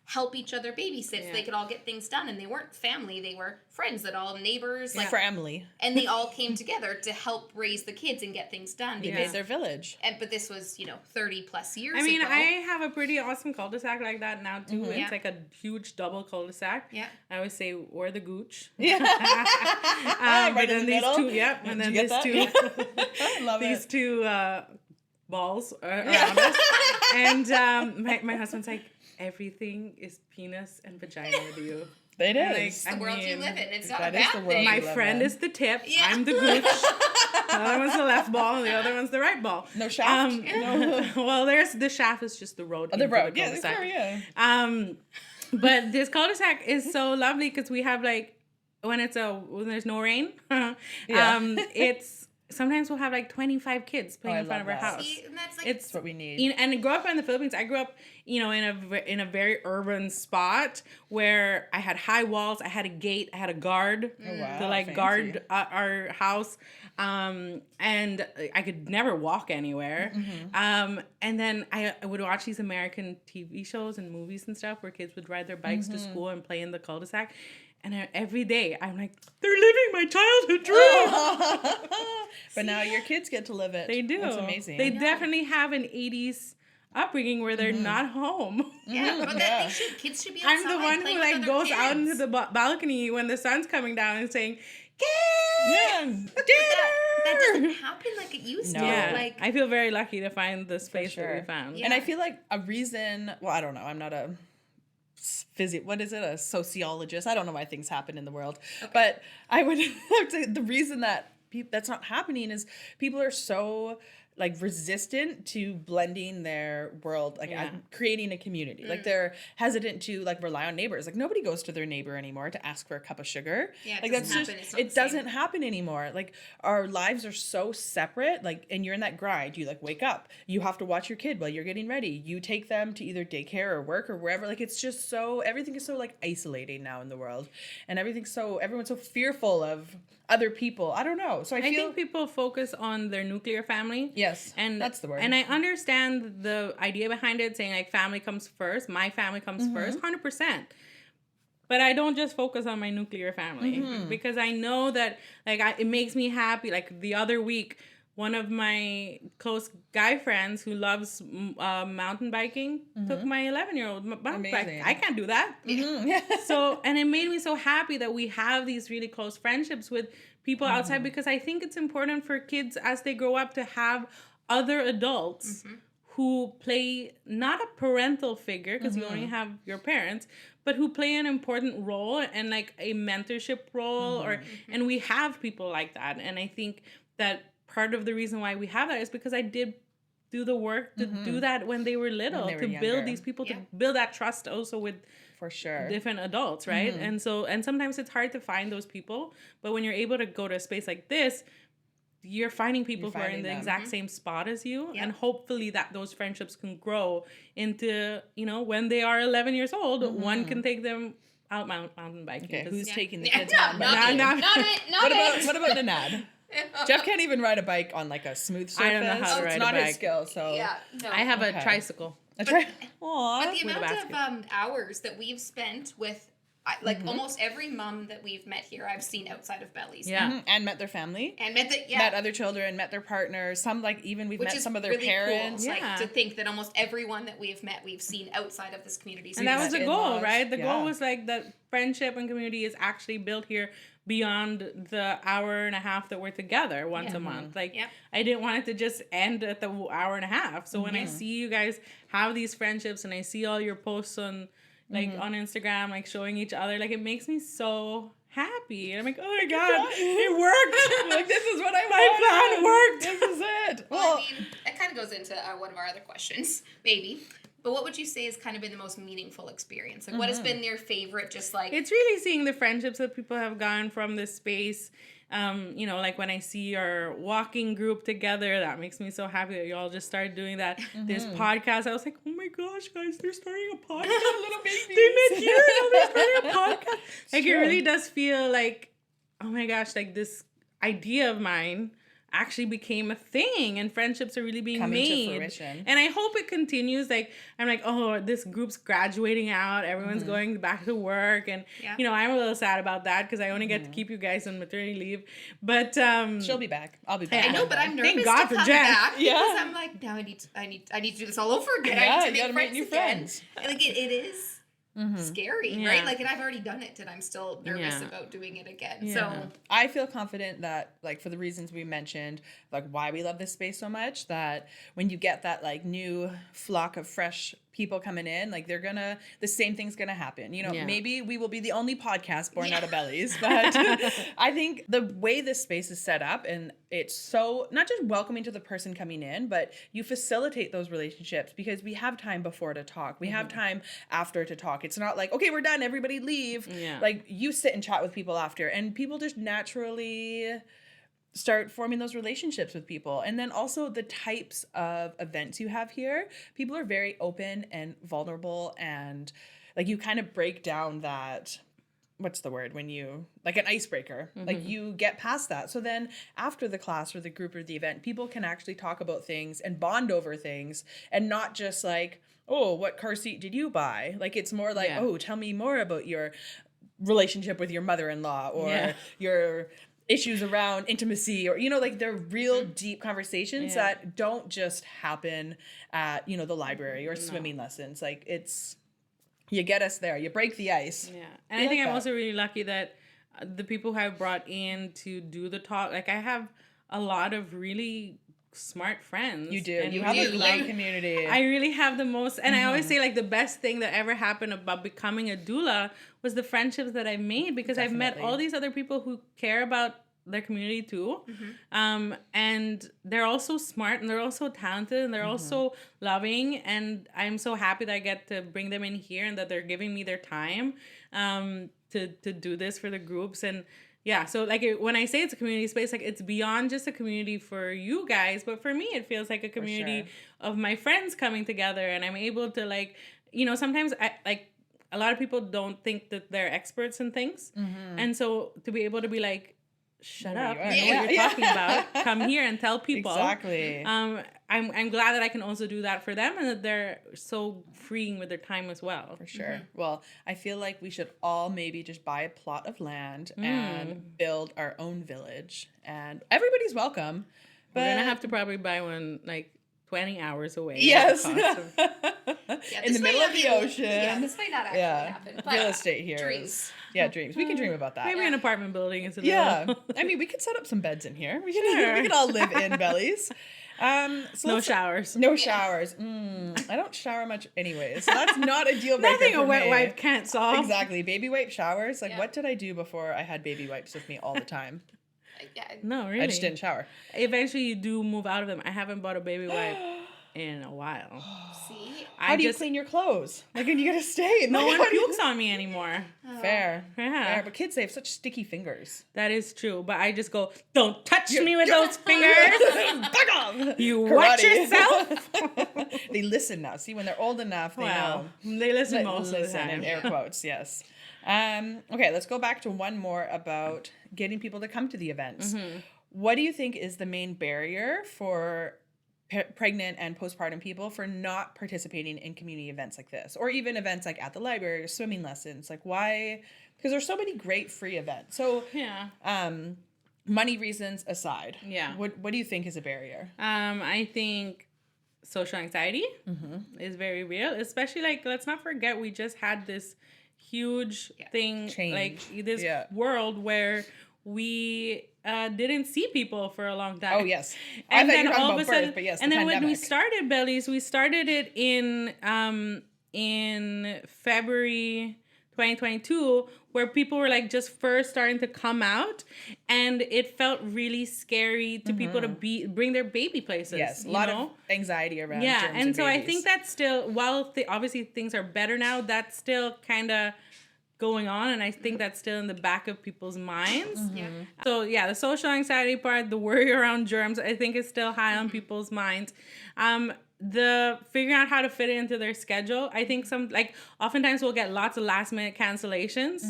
help each other babysit so Yeah. they could all get things done, and they weren't family, they were friends, that all neighbors, like, Family. and they all came together to help raise the kids and get things done. They Yeah. made their village. But this was 30 plus years I mean, ago. I have a pretty awesome cul-de-sac like that now too. It's Yeah. like a huge double cul-de-sac. Yeah. I always say we're the gooch. Yeah. But Right in then the these middle. two, yep, and Did then you these get two, that? I love these it. two balls around us. And my husband's like, everything is penis and vagina with you. It And, is. like, the world you mean, live in. It's not that a is bad the world thing. My we live friend in. is the tip. Yeah. I'm the gooch. The other one's the left ball, and the other one's the right ball. No shaft? No. Well, there's the shaft is just the road. Oh, the into road. Yeah, cul-de-sac. sure, yeah. But this cul-de-sac is so lovely because we have like when there's no rain, Yeah. it's sometimes we'll have like 25 kids playing I in front of love our that. house. See, and that's like It's That's what we need. And grow up in the Philippines. I grew up, in a very urban spot where I had high walls, I had a gate, I had a guard Oh, wow, to like fancy. guard our house, and I could never walk anywhere. And then I would watch these American TV shows and movies and stuff where kids would ride their bikes to school and play in the cul-de-sac. And every day I'm like, they're living my childhood dream. But now your kids get to live it. They do. That's amazing. They definitely have an 80s upbringing where they're not home. yeah, but Yeah. kids should be outside. I'm the one playing who with like other goes out kids. into the balcony when the sun's coming down and saying, "Kids!" Yeah. That doesn't happen like it used No. to. Yeah, Like I feel very lucky to find the space that sure. we found. Yeah. And I feel like a reason, well, I don't know, I'm not a a sociologist. I don't know why things happen in the world. But I would have to, the reason that that's not happening is people are so like resistant to blending their world, like Yeah. creating a community. Like they're hesitant to like rely on neighbors. Like nobody goes to their neighbor anymore to ask for a cup of sugar. Yeah, it like doesn't that's happen. It's just not it the same. doesn't happen anymore. Like our lives are so separate. Like and you're in that grind. You like wake up. You have to watch your kid while you're getting ready. You take them to either daycare or work or wherever. Like it's just so everything is so like isolating now in the world, and everyone's so fearful of other people. I don't know. So I I feel think people focus on their nuclear family. yes, And that's the word. And I understand the idea behind it, saying like family comes first, my family comes first, 100%. But I don't just focus on my nuclear family because I know that like it makes me happy. Like the other week, one of my close guy friends who loves mountain biking took my 11-year-old mountain bike. Amazing. I can't do that. So, and it made me so happy that we have these really close friendships with people outside, because I think it's important for kids as they grow up to have other adults who play not a parental figure, because you only have your parents, but who play an important role and like a mentorship role, and we have people like that. And I think that part of the reason why we have that is because I did do the work to do that when they were little, they were to younger. build these people, to build that trust also with for sure. different adults, right? And sometimes it's hard to find those people, but when you're able to go to a space like this, you're finding people who are in finding the them. exact same spot as you, Yeah. and hopefully that those friendships can grow into, when they are 11 years old, one can take them out mountain biking. Okay, 'cause- who's taking the Yeah, kids no, on? not Nah, it, nah. not it, not What it. about Nanad? Jeff can't even ride a bike on like a smooth surface. I don't know how to It's ride a not his bike. skill. So Yeah, no. I have Okay. a tricycle. I try. But Aww. the with a amount basket. of hours that we've spent with, almost every mom that we've met here, I've seen outside of Bellies. Yeah. And met their family. And met Met other children, met their partners. Some like even we've which met is some of their really parents. cool. Yeah. Like to think that almost everyone that we've met, we've seen outside of this community. So And that we've was the met goal, in-laws. right? The Yeah. goal was like that friendship and community is actually built here beyond the hour and a half that we're together once Yeah. a month. Like Yep. I didn't want it to just end at the hour and a half. So when I see you guys have these friendships and I see all your posts on on Instagram, like showing each other, like it makes me so happy. And I'm like, oh my God, it worked. Like this is what I My wanted. plan worked. This is it. Well, I mean, that kind of goes into one of our other questions, maybe. But what would you say has kind of been the most meaningful experience? Like, what has been your favorite? Just like It's really seeing the friendships that people have gotten from this space. Like when I see our walking group together, that makes me so happy that you all just started doing that. This podcast, I was like, oh my gosh, guys, they're starting a podcast. Little babies. They met here, now they're starting a podcast. Like it true. really does feel like, oh my gosh, like this idea of mine actually became a thing, and friendships are really being Coming to made. fruition. And I hope it continues. Like I'm like, oh, this group's graduating out, everyone's going back to work, and Yeah. I'm a little sad about that because I only get to keep you guys on maternity leave. But She'll be back. I'll be back. I know, but I'm nervous Thank God to for come Jen. back because Yeah. I'm like, now I need to do this all over again. Yeah, I you need to gotta make make new friends again. friends. And, like it is scary, Yeah. right? Like, and I've already done it, and I'm still nervous Yeah. about doing it again. Yeah. So I feel confident that, like, for the reasons we mentioned, like, why we love this space so much, that when you get that, like, new flock of fresh people coming in, like, the same thing's gonna happen. Yeah. Maybe we will be the only podcast born out of Bellies, but I think the way this space is set up, and it's so, not just welcoming to the person coming in, but you facilitate those relationships because we have time before to talk. We have time after to talk. It's not like, okay, we're done, everybody leave. Yeah. Like, you sit and chat with people after, and people just naturally start forming those relationships with people. And then also the types of events you have here, people are very open and vulnerable, and like you kind of break down that, what's the word, when you, like an icebreaker, like you get past that. So then after the class or the group or the event, people can actually talk about things and bond over things, and not just like, oh, what car seat did you buy? Like it's more like, oh, tell me more about your relationship with your mother-in-law, or your issues around intimacy, or, you know, like they're real deep conversations that don't just happen at, you know, the library or swimming lessons. Like it's, you get us there, you break the ice. Yeah. And I think I'm also really lucky that the people who I've brought in to do the talk, like I have a lot of really smart friends. You do. And You have a really, great community. I really have the most, and I always say like the best thing that ever happened about becoming a doula was the friendships that I made, because I've met all these other people who care about their community too. And they're also smart, and they're also talented, and they're also loving, and I'm so happy that I get to bring them in here, and that they're giving me their time to do this for the groups. And yeah, so like when I say it's a community space, like it's beyond just a community for you guys, but for me it feels like a community of my friends coming together, and I'm able to, like, you know, sometimes a lot of people don't think that they're experts in things, and so to be able to be like, shut up, you know what you're talking about, come here and tell people. Exactly. I'm glad that I can also do that for them, and that they're so freeing with their time as well. For sure. Well, I feel like we should all maybe just buy a plot of land and build our own village, and everybody's welcome. But We're gonna have to probably buy one like 20 hours away. yes, So. in the middle of the ocean. Yeah, this might not actually happen. But real estate here. dreams. Dreams. We can dream about that. Maybe an apartment building is a Yeah, little... I mean, we could set up some beds in here. We can all live in Bellies. So no showers. No showers. I don't shower much anyways. So that's not a deal breaker. Nothing for a wet me. wipe can't solve. Exactly. Baby wipe showers. Like, what did I do before I had baby wipes with me all the time? Yeah. No, really. I just didn't shower. Eventually, you do move out of them. I haven't bought a baby wipe in a while. See? How do you clean your clothes? Like, when you gotta stay. No Like, one pukes on me anymore. Fair. Yeah. Fair. But kids, they have such sticky fingers. That is true. But I just go, don't touch me with those fingers. Back off. You Karate. watch yourself. They listen now. See, when they're old enough, they know. They listen most of the Listen, time. in air quotes, yes. Okay, let's go back to one more about getting people to come to the events. What do you think is the main barrier for pregnant and postpartum people for not participating in community events like this, or even events like at the library or swimming lessons? Like, why? Because there's so many great free events. So money reasons aside, what do you think is a barrier? I think social anxiety is very real, especially, like, let's not forget, we just had this huge thing, change. like this world where we didn't see people for a long time. Oh, yes. And I thought then you were talking all of about a sudden, birth, but yes, and the then when we pandemic. started Bellies, we started it in February 2022, where people were like just first starting to come out, and it felt really scary to people to bring their baby places. Yes, a lot of anxiety around germs and so I babies. think that's still, while obviously things are better now, that's still kind of going on, and I think that's still in the back of people's minds. So yeah, the social anxiety part, the worry around germs, I think is still high on people's minds. The figuring out how to fit it into their schedule. I think oftentimes we'll get lots of last minute cancellations,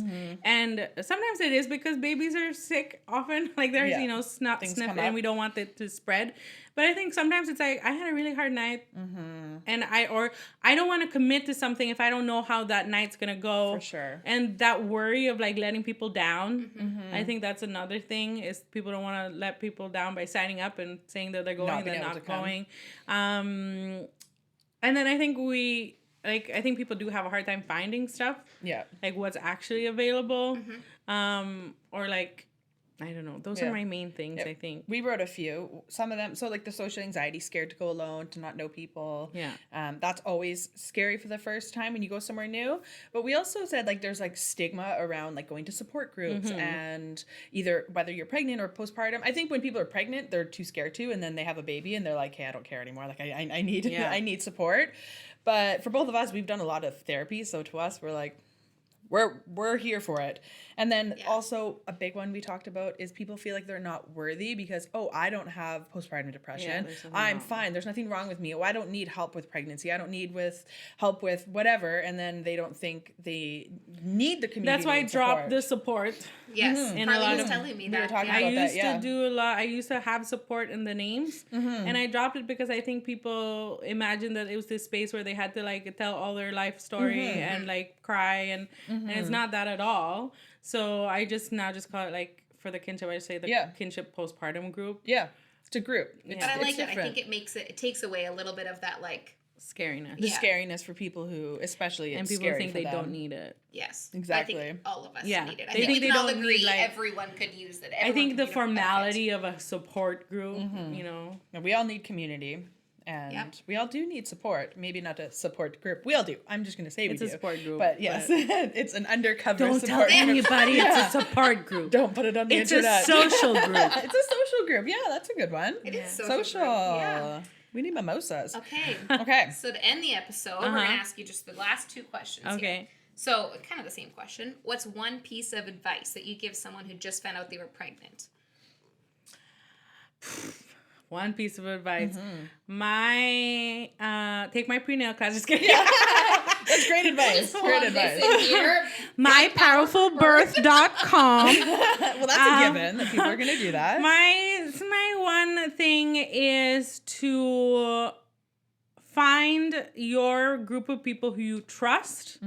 and sometimes it is because babies are sick often, like there's sniff, and we don't want it to spread. But I think sometimes it's like, I had a really hard night, and I don't want to commit to something if I don't know how that night's gonna go. For sure. And that worry of like letting people down, I think that's another thing, is people don't want to let people down by signing up and saying that they're going and then not going. And then I think I think people do have a hard time finding stuff. Yeah. Like what's actually available. Or like, I don't know. Those are my main things, I think. We wrote a few. Some of them, so like the social anxiety, scared to go alone, to not know people. Yeah. That's always scary for the first time when you go somewhere new. But we also said like there's like stigma around like going to support groups, and either whether you're pregnant or postpartum. I think when people are pregnant, they're too scared to, and then they have a baby and they're like, hey, I don't care anymore. Like I need I need support. But for both of us, we've done a lot of therapy. So to us, we're like, we're here for it. And then also a big one we talked about is people feel like they're not worthy because, oh, I don't have postpartum depression. I'm fine. There's nothing wrong with me. Oh, I don't need help with pregnancy. I don't need help with whatever. And then they don't think they need the community. That's why I dropped the support. Yes. In Karlee a lot was of, telling me we were that. talking I about used that, to do a lot. I used to have support in the names, and I dropped it because I think people imagined that it was this space where they had to like tell all their life story and like cry, and it's not that at all. So I just call it like for the kinship. I say the kinship postpartum group. Yeah, it's a group. But I like it. I think it takes away a little bit of that like scariness. The scariness for people who, especially, and people think they don't need it. Yes, exactly. I think all of us need it. I they think we can all don't agree need, like, everyone could use it. I think the formality of a support group, And we all need community. And we all do need support. Maybe not a support group. We all do. I'm just going to say it's we a do. support group. But yes, it's an undercover don't support tell group. anybody it's a support group. Don't put it on the it's internet. It's a social group. It's a social group. Yeah, that's a good one. It is social. Yeah. We need mimosas. Okay. Okay. So to end the episode, we're going to ask you just the last two questions. Okay. Here. So kind of the same question. What's one piece of advice that you give someone who just found out they were pregnant? One piece of advice. Take my prenatal class. Just kidding. That's great advice. Great advice. MyPowerfulBirth.com. Well, that's a given that people are going to do that. My one thing is to find your group of people who you trust.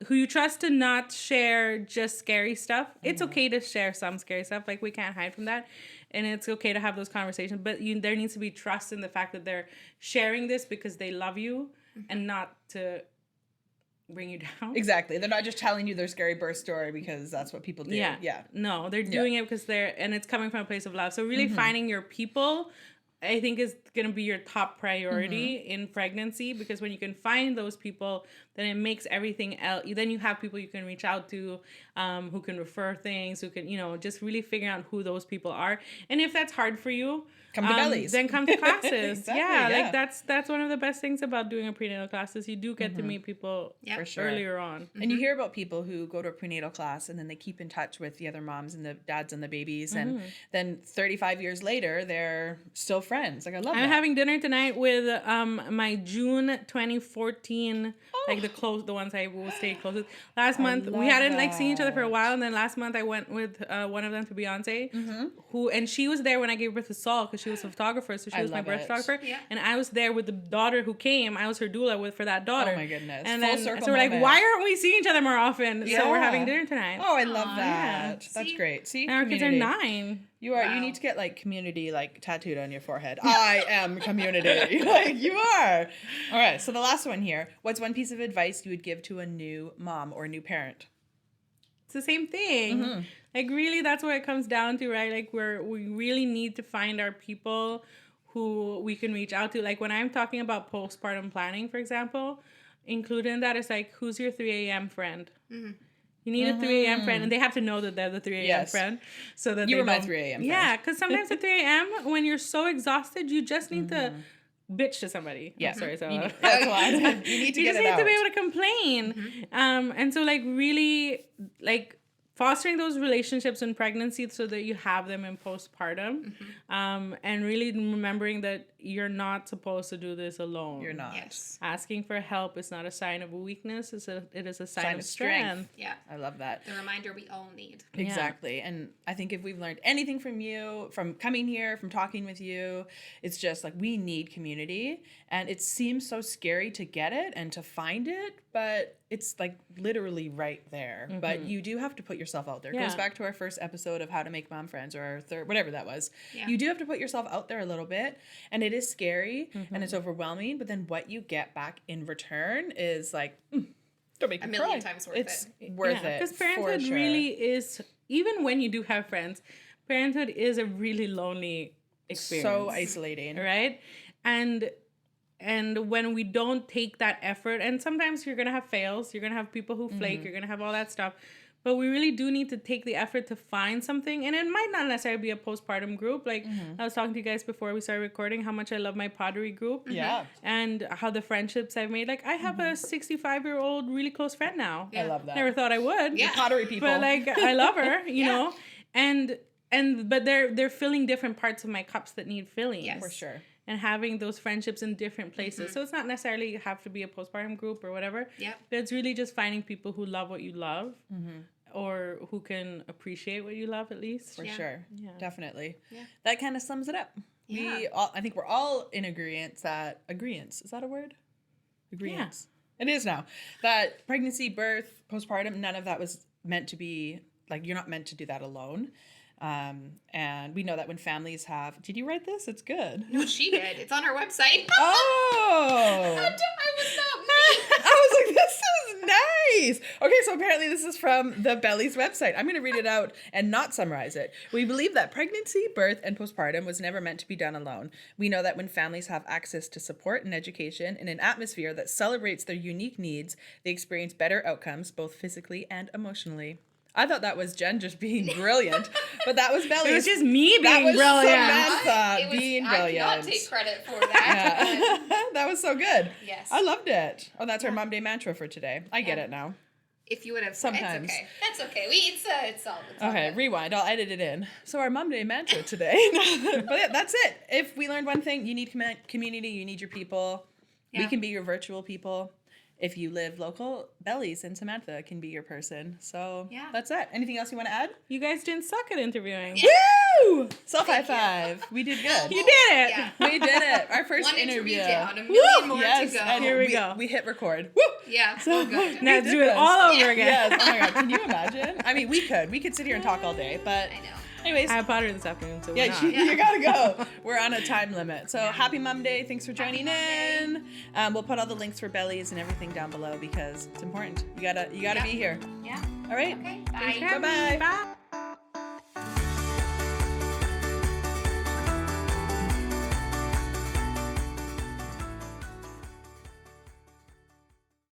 Who you trust to not share just scary stuff. It's okay to share some scary stuff. Like, we can't hide from that. And it's okay to have those conversations. But there needs to be trust in the fact that they're sharing this because they love you and not to bring you down. Exactly. They're not just telling you their scary birth story because that's what people do. Yeah. No, they're doing it because and it's coming from a place of love. So really finding your people, I think, is going to be your top priority in pregnancy, because when you can find those people, then it makes everything else. Then you have people you can reach out to, who can refer things, who can, just really figure out who those people are. And if that's hard for you, come to Bellies. Then come to classes. Exactly, like that's one of the best things about doing a prenatal class is you do get to meet people for sure. earlier on. And you hear about people who go to a prenatal class and then they keep in touch with the other moms and the dads and the babies, and then 35 years later they're still friends. Like, I love that. I'm having dinner tonight with my June 2014, like the ones I will stay close with. Last month we hadn't seen each other for a while, and then last month I went with one of them to Beyonce, and she was there when I gave birth to Saul because she was a photographer, so she was my birth photographer. Yeah. And I was there with the daughter who came. I was her doula for that daughter. Oh my goodness! And Full then circle so we're like, moment. why aren't we seeing each other more often? Yeah. So we're having dinner tonight. Oh, I love that. Yeah. That's great. See, our kids are 9. You are. Wow. You need to get community tattooed on your forehead. I am community. You are. All right. So the last one here. What's one piece of advice you would give to a new mom or a new parent? It's the same thing. Like, really, that's what it comes down to, right? Like, we really need to find our people who we can reach out to. Like, when I'm talking about postpartum planning, for example, included in that is who's your 3 a.m. friend? You need a 3 a.m. friend, and they have to know that they're the 3 a.m. friend. So that you were my 3 a.m. friend. Yeah, because sometimes at 3 a.m., when you're so exhausted, you just need to bitch to somebody. Yeah. I'm sorry, so you need to get it out. to be able to complain. And so really fostering those relationships in pregnancy so that you have them in postpartum, and really remembering that you're not supposed to do this alone. You're not. Yes. Asking for help is not a sign of weakness. It is a sign of strength. Yeah. I love that. The reminder we all need. Exactly. Yeah. And I think if we've learned anything from you, from coming here, from talking with you, it's just we need community. And it seems so scary to get it and to find it, but it's literally right there. But you do have to put yourself out there. It goes back to our first episode of how to make mom friends, or our third, whatever that was. Yeah. You do have to put yourself out there a little bit, and it is scary and it's overwhelming, but then what you get back in return is don't make me a million cry. times worth it's it. worth it. Because parenthood really is, even when you do have friends, parenthood is a really lonely experience. So isolating. Right? And when we don't take that effort, and sometimes you're going to have fails, you're going to have people who flake, you're going to have all that stuff. But we really do need to take the effort to find something. And it might not necessarily be a postpartum group. Like I was talking to you guys before we started recording how much I love my pottery group. Yeah. And how the friendships I've made. Like I have a 65-year-old really close friend now. I love that. Never thought I would. Yeah. Pottery people. But like I love her, you Yeah. know. But they're filling different parts of my cups that need filling. Yes. For sure. And having those friendships in different places. So it's not necessarily have to be a postpartum group or whatever. Yeah. But it's really just finding people who love what you love or who can appreciate what you love at least. For Yeah. sure. Yeah. Definitely. Yeah. That kind of sums it up. Yeah. I think we're all in agreement that is that a word? Agreement. It is now. That pregnancy, birth, postpartum, none of that was meant to be, like, you're not meant to do that alone. And we know that when families have, did you write this? It's good. No, she did. It's on our website. Oh. I was not me. I was like, this is nice. Okay, so apparently this is from the Bellies website. I'm going to read it out and not summarize it. We believe that pregnancy, birth, and postpartum was never meant to be done alone. We know that when families have access to support and education in an atmosphere that celebrates their unique needs, they experience better outcomes, both physically and emotionally. I thought that was Jen just being brilliant, but that was Bellies. It was just me That being was brilliant. Samantha being I brilliant. cannot take credit for that. Yeah. That was so good. Yes. I loved it. Oh, that's our Mom Day mantra for today. I get it now. If you would have Sometimes. It's okay. That's okay. It's all Okay, good. rewind. I'll edit it in. So our Mom Day mantra today. But yeah, that's it. If we learned one thing, you need community, you need your people. We Yeah. can be your virtual people. If you live local, Bellies and Samantha can be your person. So Yeah. that's it. Anything else you want to add? You guys didn't suck at interviewing. Yeah. Woo! Self high Thank you. five. We did good. You did it. Yeah. We did it. Our first One interview interview. down, a million more Yes, to go. and Here we go. We hit record. Woo! Yeah, so good. Now We do did it this. all over Yeah. again. Yes. Oh my God. Can you imagine? I mean, we could sit here and talk all day, but I know. anyways. I have pottery this afternoon, so we're Yeah, not. you gotta go. We're on a time limit. So happy Mom Day. Thanks for joining in. We'll put all the links for Bellies and everything down below because it's important. You gotta be here. Yeah. All right. Okay. Bye. Bye-bye. Bye.